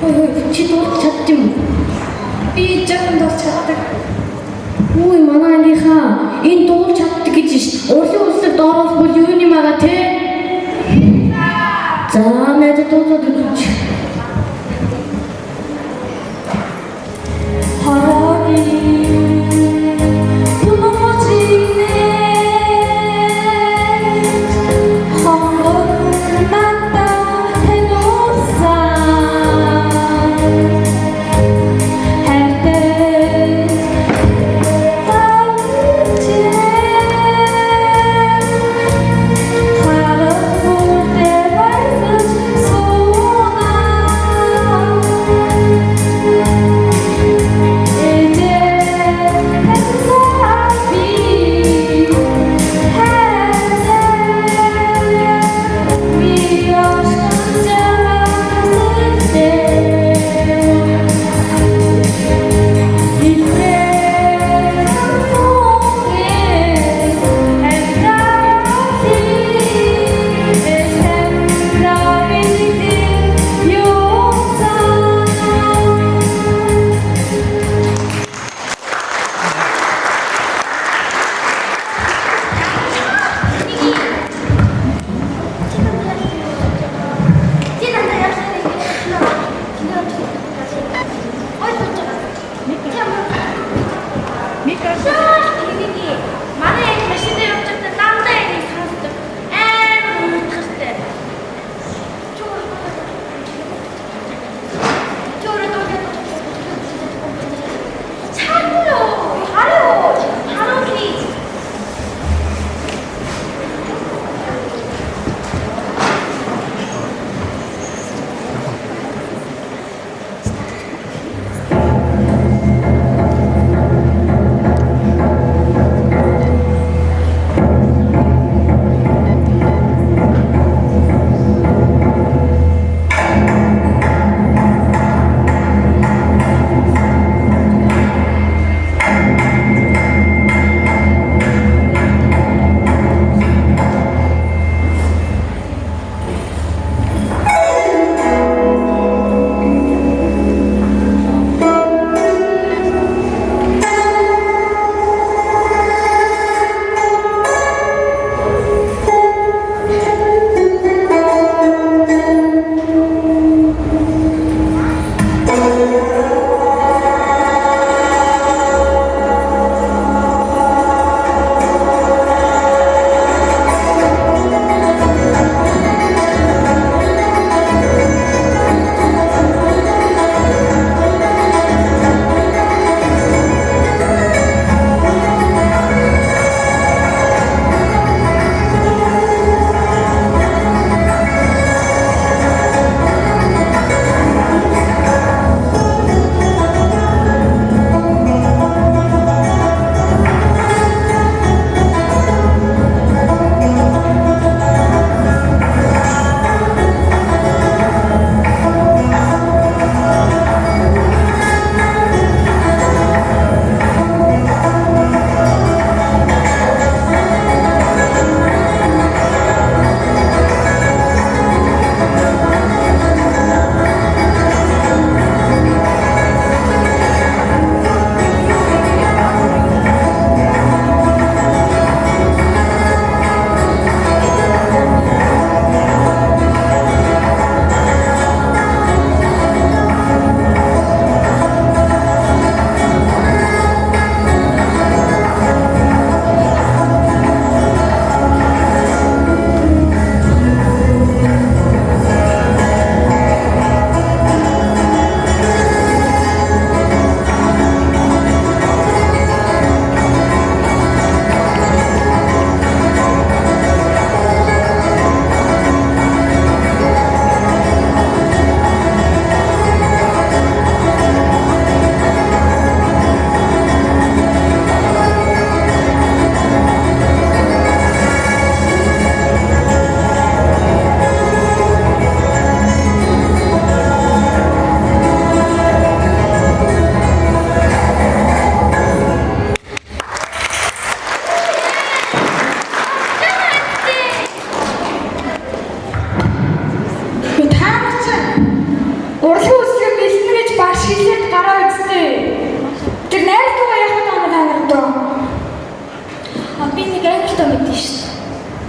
ой, чи толық чаттым? Би жаахан чатдаг. Ой, манай ангийнхаа энэ дуул чаддаг гэж ш. Урлын улсыг доороос бол юу юм байгаа те? За, надад дуулаад өгч.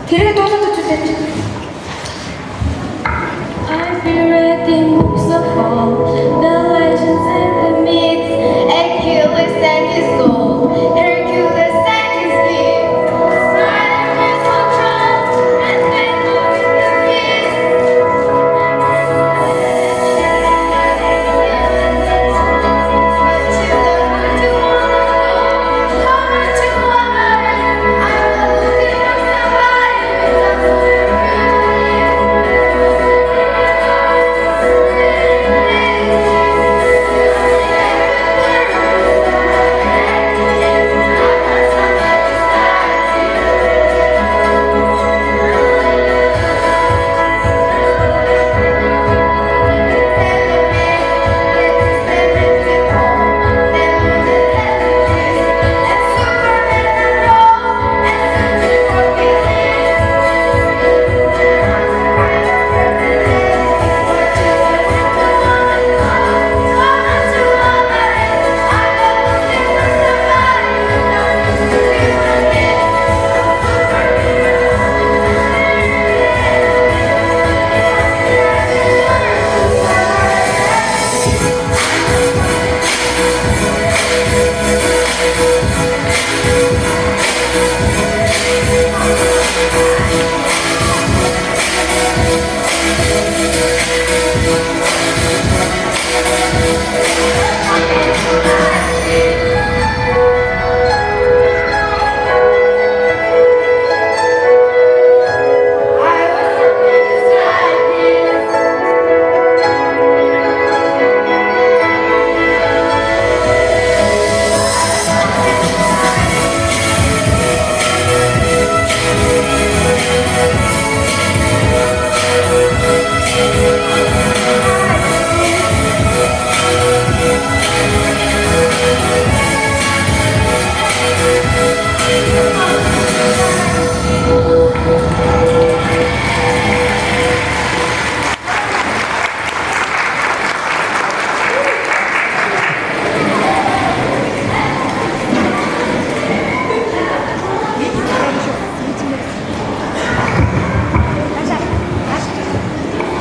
тэргээ дуулаад үзүүлээч. I feel ready moves of fall, the legends and the myths, Achilles and his soul, Hercules and his gifts, Spider-Man for trials, and then with the beast.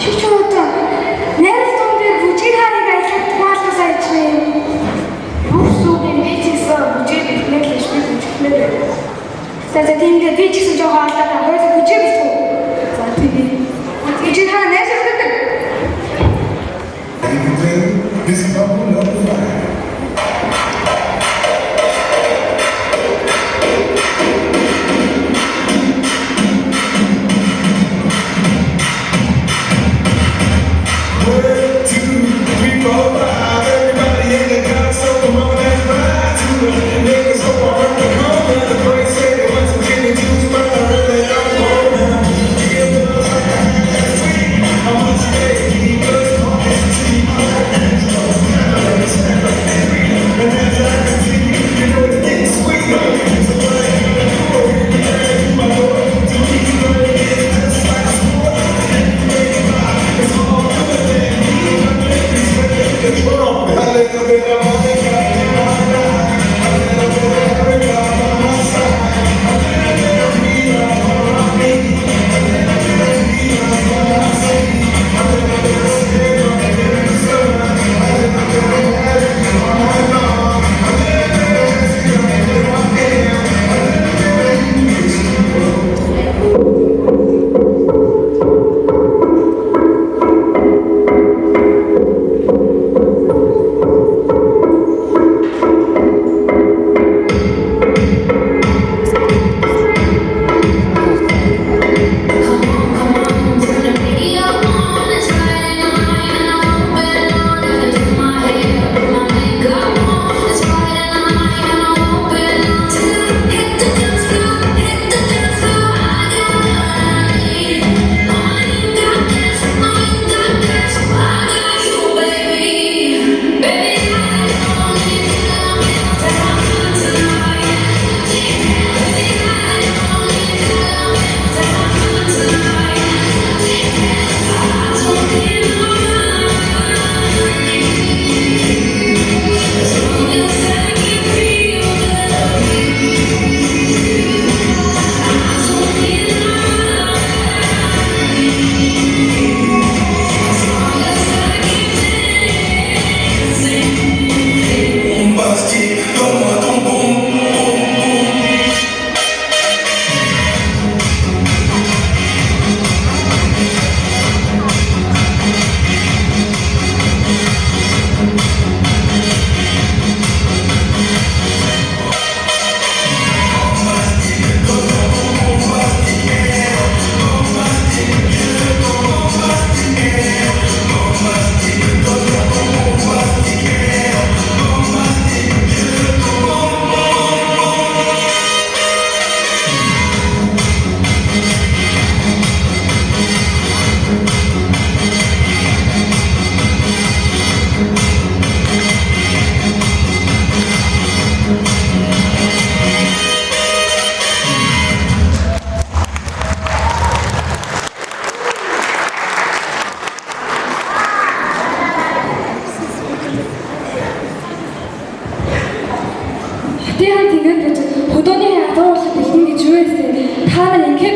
Шүчүүд найрал том дээр бүжиг харыг аялах тухайлаас ажив. Юусуугийн бичсэн бүжиг хэлнээр л шгүй бүжиглээ. За тиймдээ би ч гэсэн жоохон алдаад хойд бүжиг битгүү. За тийм. Бүжиг хараа найрал өгдөг. This is number 5.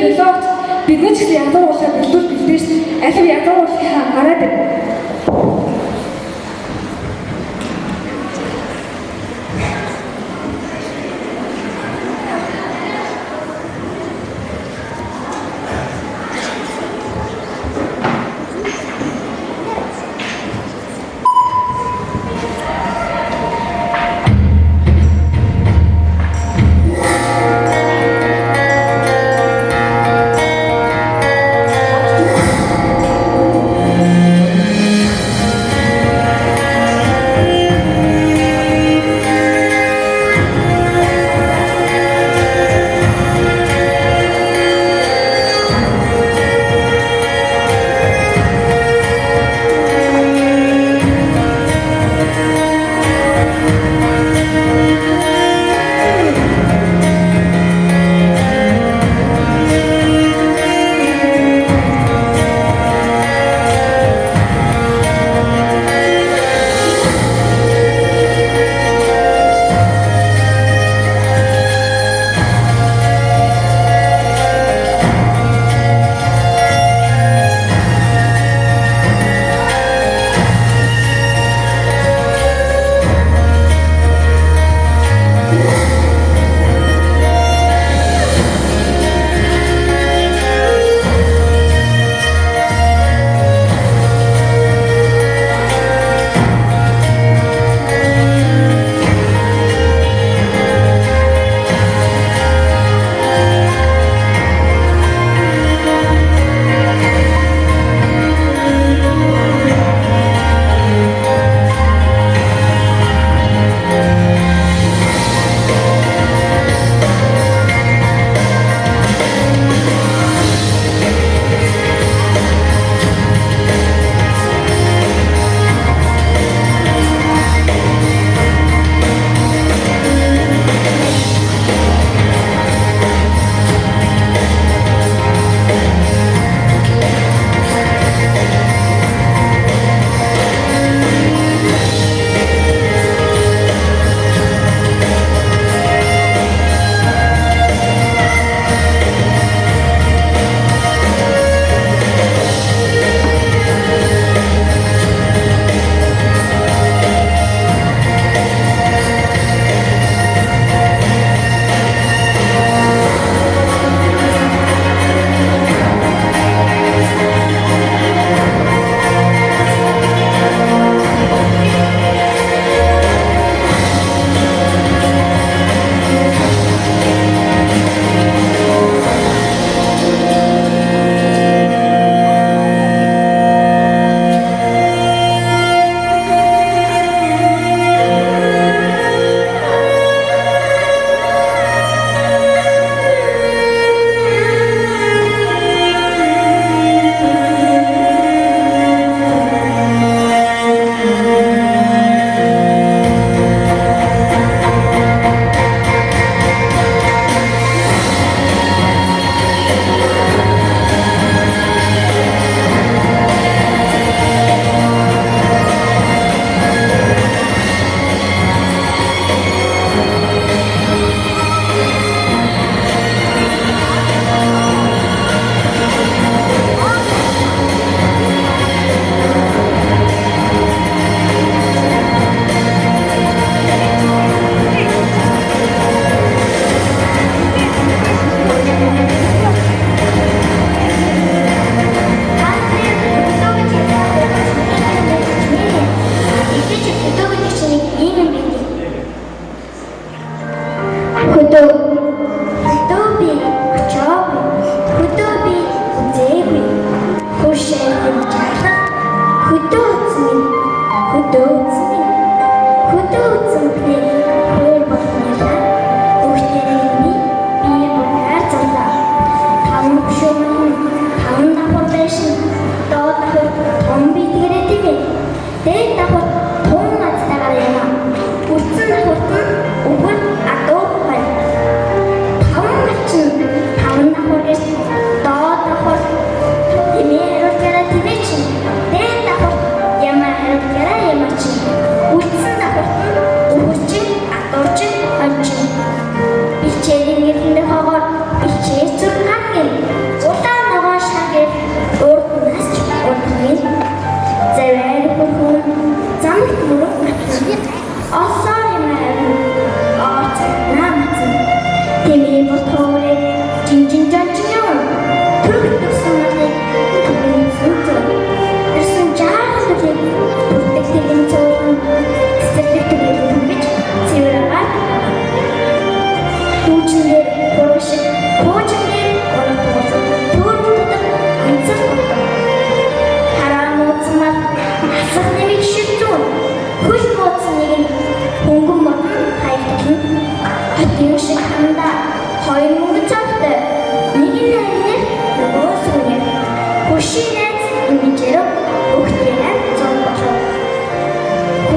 болооч бидний ч гэсэн ядуу уулаа бэлдүүл бэлдэж алив ядуу уулынхаа гараад байна.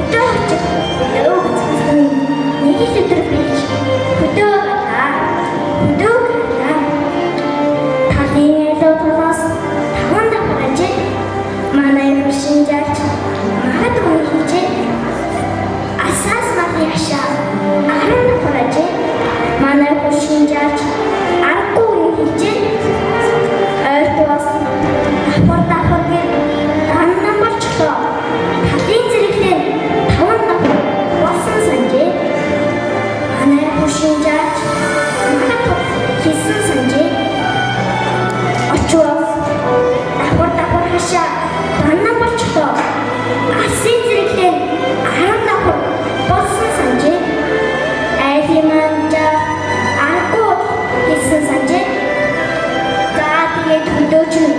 Хөдөө очих хөдөө үзсэн нэг л өдөр бич хөдөө байлаа. Хөдөө байлаа. Талын элотроос таван давхар ажил манай хөшин жаач магадгүй хичээ асаас махны ашаа 10 давхар ажил манай хөшин жаач аргагүй хичээ ойртоос давхар гэр дандан болчлоо. Талын зэрэглээ 5 давхар болсон санжээ. Манай хөшин жаач магадгүй хийсэн санжээ. Очвол давхар хашаа дандан болчлоо. Асын зэрэглээ 10 давхар болсон санжээ. Айлын манжаа аргагүй хийсэн санжээ. За тэгээд хөдөөч нь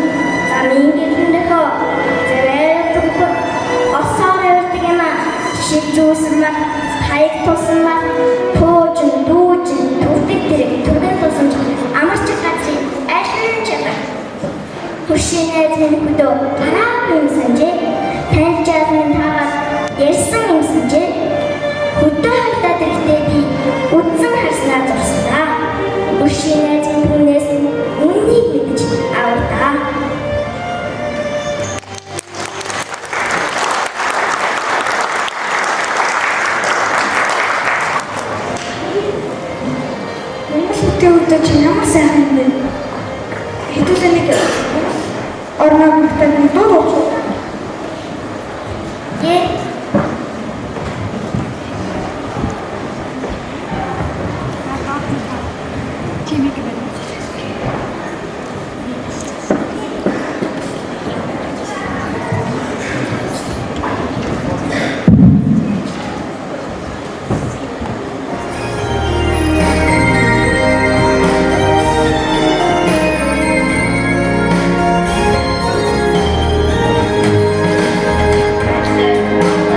замын гэрнэхөө зэрэг төгөр осоор явдаг юм аа. Шил зүүсэн мах, хаяг тусан мах, пуужин, дүүжин, түрдэг тэрэг, түргэн тусан амарч газрын айлын чанар. Хөшийн найзын хөдөө тараад юм санжээ. Таньж яасан таагаад ярьсан юм санжээ. Хөдөө хайлаад ирэхдээ би үдсэн харснаа зурсанаа. Хөшийн найзын хүнээс үннийг мэдж авдаа. Монголын өдөр чинь ямар сайхан юм бэ? Хэдүүлээ нэг орноо мөртөө нэг дуу дуучих. Thank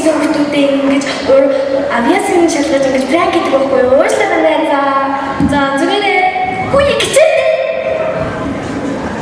хийсэн хүмүүстэй ингэж авьяасын шалгаж ингэж пранк гэдэг байхгүй юу? Уушлаа байна. За 자, 주변에 хүү их чэт